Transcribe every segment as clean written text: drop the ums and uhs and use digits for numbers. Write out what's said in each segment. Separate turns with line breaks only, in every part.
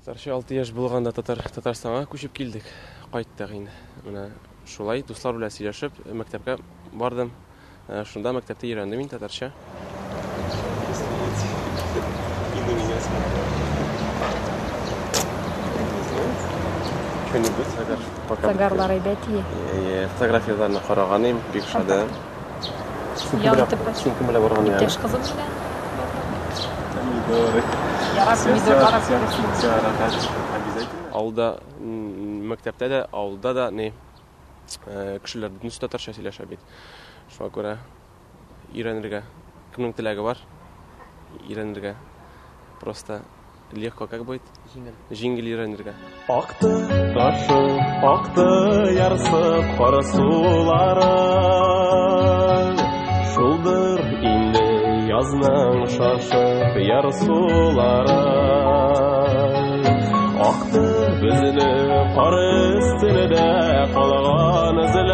Татарча 6 яшь булганда Татарстанга күчеп килдек. Кайттык инде. Менә шулай дуслар белән сөйләшеп, мәктәпкә бардым. Шунда мәктәптә өйрәндем мин татарча.
Сагарлар әйбәт.
Фотографияларны караганым, бик шада. Син кем белән барган яңа?
Иптәш кызым белән.
Авылда, мәктәптә дә, авылда да кешеләр бөтенесе татарча сөйләшә бит. Шуңа күрә өйрәнергә кемнең теләге бар? Өйрәнергә. Просто легко как будет? Җиңел өйрәнергә.
Акты ташы, акты ярсып кара сулары. Шулдыр инде язның шашып яр сулары. Акты безне кар өстендә калган эзләр.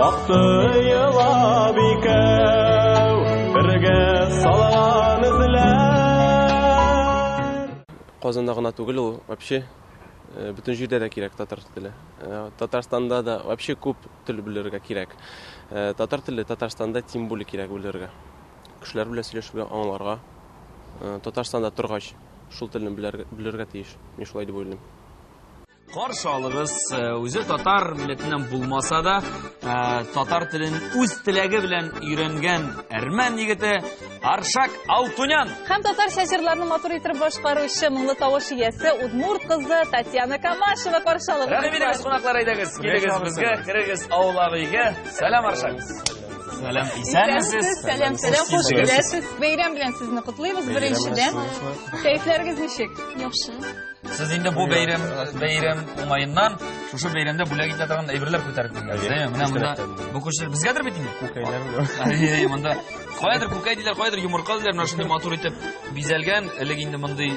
Акты елап икәү бергә салган эзләр.
Казанда гына түгел ул, вообще бөтен җирдә дә кирәк татар теле. Татарстанда да вообще күп тел белергә кирәк. Татар теле Татарстанда тем более кирәк белергә. Кешеләр белән сөйләшергә, аңларга. Татарстанда торгач шул телне белергә тиеш. Мин шулай дип уйлыйм.
Каршы алыгыз, үзе татар милләтеннән булмаса да, татар телен үз теләге белән өйрәнгән әрмән егете Аршак Алтунян.
Һәм татарча җырларны матур итеп башкаручы моңлы тавыш иясе Удмурт кызы Татьяна Камашева каршы алыгыз.
Рәхим итегез, кунаклар, әйдәгез, килегез безгә, керегез авылга өйгә. Сәлам, Аршак. Сәлам, исәнмесез?
Сәлам, хуш киләсез. Бәйрәм белән сезне котлыйбыз беренчедән. Кәйфләрегез ничек?
Яхшы.
Сез инде бу бәйрәм уңаеннан шушы бәйрәмдә бүләк итә торган әйберләр күтәреп килгәнсез, әйме? Менә монда бу күчләр безгәдер бит инде. Күкәйләр. Монда каядыр күкәй диләр, каядыр йомырка диләр, менә шундый матур итеп бизәлгән. Элек инде мондый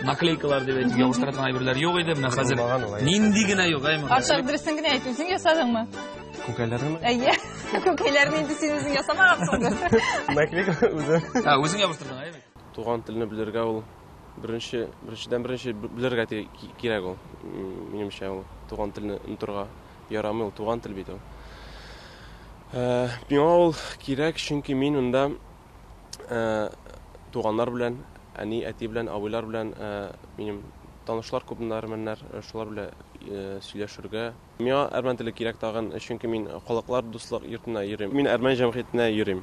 наклейкалар дип әйтеп ябыштыра торган әйберләр юк иде. Менә хәзер нинди генә юк, әйме?
Аршак, дөресен генә әйт, үзең ясадыңмы?
Күкәйләрме?
Әйе. Күкәйләрне инде син үзең ясамагансыңдыр.
Наклейка үзе.
Үзең ябыштырдың, әйме?
Туган телне белергә ул беренчедән белергә кирәк ул. Минемчә ул туган телне онытырга ярамый, ул туган тел бит ул. Миңа ул кирәк, чөнки мин монда туганнар белән, әти белән, абыйлар белән минем танышлар күп меннәр, шулар белән сөйләшергә. Миңа әрмән теле кирәк тагын, чөнки мин халыклар дуслык йортына йөрим. Мин әрмән җәмгыятенә йөрим.